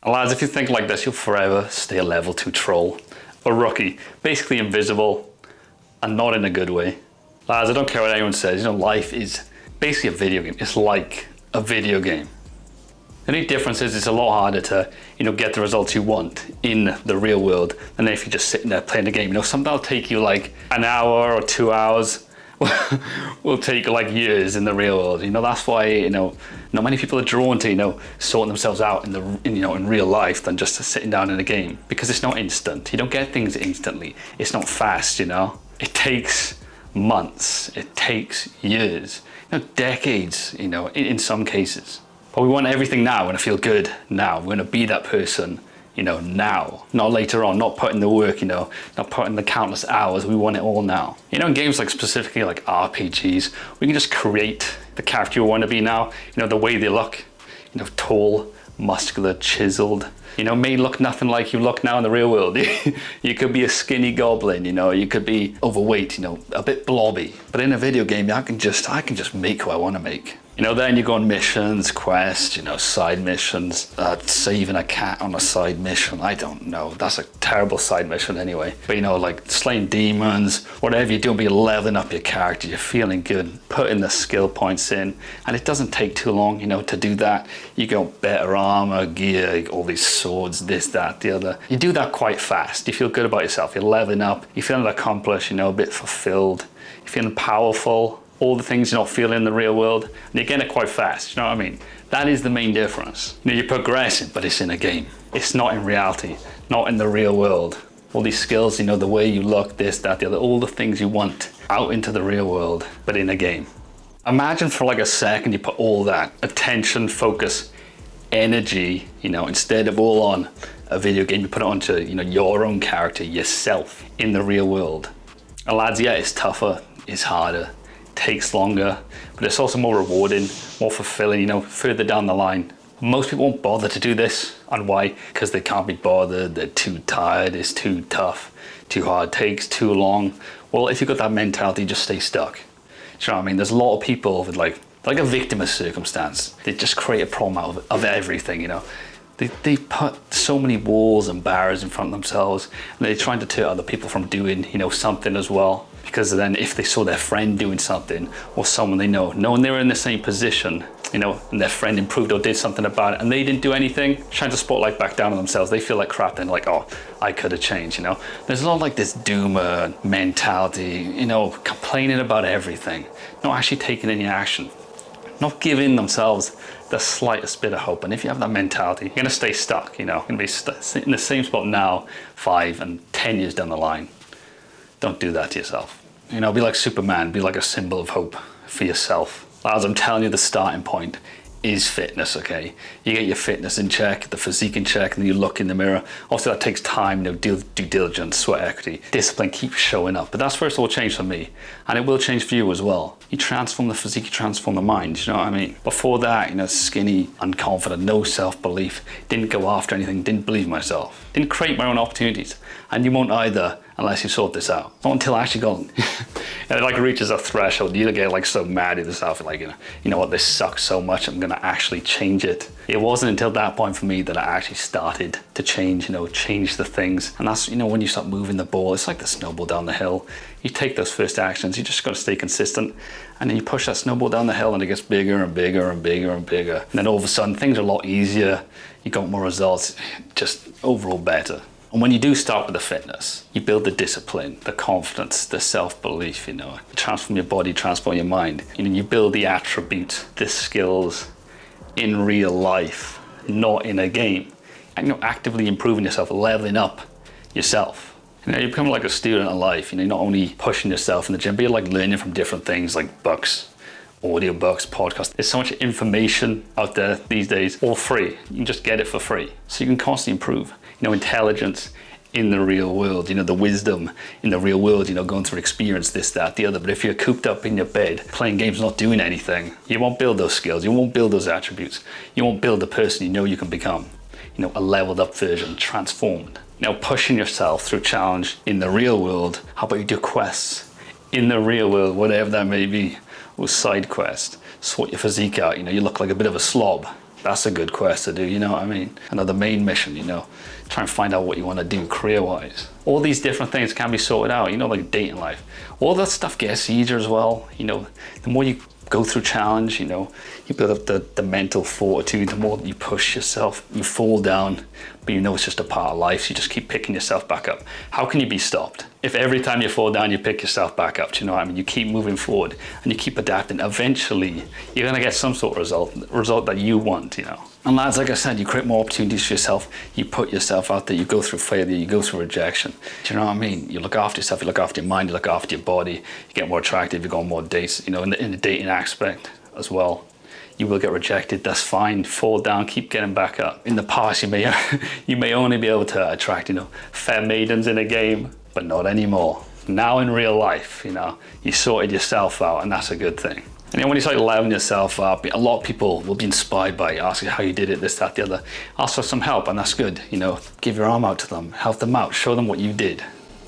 And lads, if you think like this, you'll forever stay a level 2 troll. A rookie, basically invisible, and not in a good way. Lads, I don't care what anyone says, life is basically a video game. It's like a video game. The only difference is it's a lot harder to, get the results you want in the real world than if you're just sitting there playing the game. Something that'll take you like an hour or 2 hours will take like years in the real world. That's why, not many people are drawn to, sorting themselves out in real life than just sitting down in a game, because it's not instant. You don't get things instantly. It's not fast, It takes months, it takes years, decades, in some cases. But we want everything now. We want to feel good now. We want to be that person, now, not later on, not putting the work, not putting the countless hours. We want it all now. In games like specifically like RPGs, we can just create the character you want to be now, the way they look, tall, muscular, chiseled, may look nothing like you look now in the real world. You could be a skinny goblin, you could be overweight, a bit blobby. But in a video game, I can just make who I want to make. Then you go on missions, quests, side missions, saving a cat on a side mission. I don't know, that's a terrible side mission anyway. But like slaying demons, whatever you're doing, but you're leveling up your character, you're feeling good, putting the skill points in. And it doesn't take too long, to do that. You get better armor, gear, all these swords, this, that, the other. You do that quite fast. You feel good about yourself, you're leveling up, you're feeling accomplished, a bit fulfilled, you're feeling powerful. All the things you're not feeling in the real world, and you're getting it quite fast, you know what I mean? That is the main difference. You're progressing, but it's in a game. It's not in reality, not in the real world. All these skills, the way you look, this, that, the other, all the things you want out into the real world, but in a game. Imagine for like a second you put all that attention, focus, energy, instead of all on a video game, you put it onto, your own character, yourself, in the real world. And lads, yeah, it's tougher, it's harder, takes longer, but it's also more rewarding, more fulfilling, further down the line. Most people won't bother to do this. And why? Because they can't be bothered, they're too tired, it's too tough, too hard, takes too long. Well, if you've got that mentality, just stay stuck. Do you know what I mean? There's a lot of people with like a victim of circumstance. They just create a problem out of everything, They put so many walls and barriers in front of themselves, and they're trying to deter other people from doing, something as well. Because then if they saw their friend doing something, or someone they know, knowing they were in the same position, and their friend improved or did something about it, and they didn't do anything, trying to spotlight back down on themselves, they feel like crap, then like, oh, I could have changed, There's a lot of like this doomer mentality, complaining about everything, not actually taking any action, not giving themselves the slightest bit of hope. And if you have that mentality, you're gonna stay stuck, you're gonna be in the same spot now, 5 and 10 years down the line. Don't do that to yourself. Be like Superman, be like a symbol of hope for yourself. As I'm telling you, the starting point is fitness, okay? You get your fitness in check, the physique in check, and then you look in the mirror. Also, that takes time, due diligence, sweat equity, discipline, keep showing up. But that's where it's all changed for me. And it will change for you as well. You transform the physique, you transform the mind, you know what I mean? Before that, skinny, unconfident, no self-belief, didn't go after anything, didn't believe myself, didn't create my own opportunities. And you won't either unless you sort this out. Not until I actually go, it like reaches a threshold, you get like so mad at yourself, like, you know what, this sucks so much, I'm gonna actually change it. It wasn't until that point for me that I actually started to change, change the things. And that's, when you start moving the ball, it's like the snowball down the hill. You take those first actions, you just gotta stay consistent, and then you push that snowball down the hill and it gets bigger and bigger and bigger and bigger. And then all of a sudden things are a lot easier, you got more results, just overall better. And when you do start with the fitness, you build the discipline, the confidence, the self-belief, you transform your body, transform your mind. You build the attributes, the skills in real life, not in a game. And you're actively improving yourself, leveling up yourself. You become like a student of life, you're not only pushing yourself in the gym, but you're like learning from different things like books, audiobooks, podcasts. There's so much information out there these days, all free. You can just get it for free. So you can constantly improve. Intelligence in the real world, the wisdom in the real world, going through experience, this, that, the other. But if you're cooped up in your bed, playing games, not doing anything, you won't build those skills, you won't build those attributes, you won't build the person you can become, a leveled up version, transformed. Pushing yourself through challenge in the real world. How about you do quests in the real world, whatever that may be, or side quest, sort your physique out, you look like a bit of a slob. That's a good quest to do, you know what I mean? Another main mission, you know, try and find out what you want to do career-wise. All these different things can be sorted out, you know, like dating life. All that stuff gets easier as well, you know. The more you go through challenge, you know, you build up the mental fortitude, the more you push yourself, you fall down, but you know it's just a part of life, so you just keep picking yourself back up. How can you be stopped? If every time you fall down, you pick yourself back up, do you know what I mean? You keep moving forward and you keep adapting. Eventually, you're gonna get some sort of result that you want, you know. And lads, like I said, you create more opportunities for yourself, you put yourself out there, you go through failure, you go through rejection. Do you know what I mean? You look after yourself, you look after your mind, you look after your body, you get more attractive, you go on more dates, you know, in the dating aspect as well. You will get rejected, that's fine, fall down, keep getting back up. In the past, you may only be able to attract, you know, fair maidens in a game, but not anymore. Now in real life, you know, you sorted yourself out, and that's a good thing. And then when you start leveling yourself up, a lot of people will be inspired by you, ask you how you did it, this, that, the other. Ask for some help, and that's good. You know, give your arm out to them, help them out, show them what you did.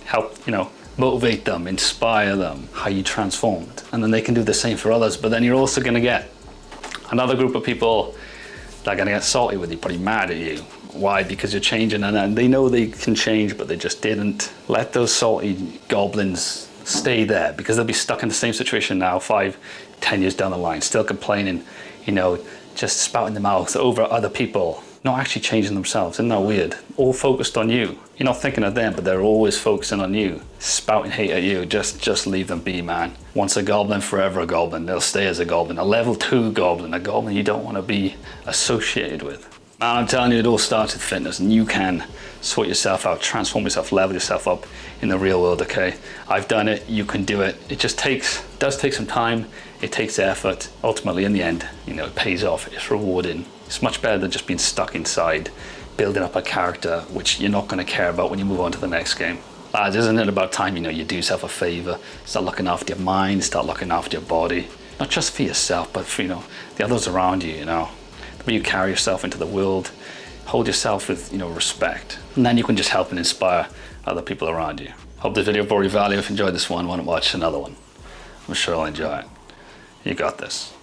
Help, you know, motivate them, inspire them, how you transformed. And then they can do the same for others. But then you're also gonna get another group of people that are gonna get salty with you, probably mad at you. Why? Because you're changing, and they know they can change, but they just didn't. Let those salty goblins stay there, because they'll be stuck in the same situation now 5, 10 years down the line, still complaining, you know, just spouting their mouths over other people, not actually changing themselves. Isn't that weird? All focused on you. You're not thinking of them, but they're always focusing on you, spouting hate at you. Just leave them be, man. Once a goblin, forever a goblin. They'll stay as a goblin, a level 2 goblin, a goblin you don't want to be associated with. And I'm telling you, it all starts with fitness, and you can sort yourself out, transform yourself, level yourself up in the real world, okay? I've done it, you can do it. It just does take some time, it takes effort. Ultimately, in the end, you know, it pays off, it's rewarding. It's much better than just being stuck inside, building up a character which you're not gonna care about when you move on to the next game. Lads, isn't it about time, you know, you do yourself a favor, start looking after your mind, start looking after your body, not just for yourself, but for, you know, the others around you, you know. When you carry yourself into the world, hold yourself with, you know, respect, and then you can just help and inspire other people around you. Hope this video brought you value. If you enjoyed this one, want to watch another one, I'm sure I'll enjoy it. You got this.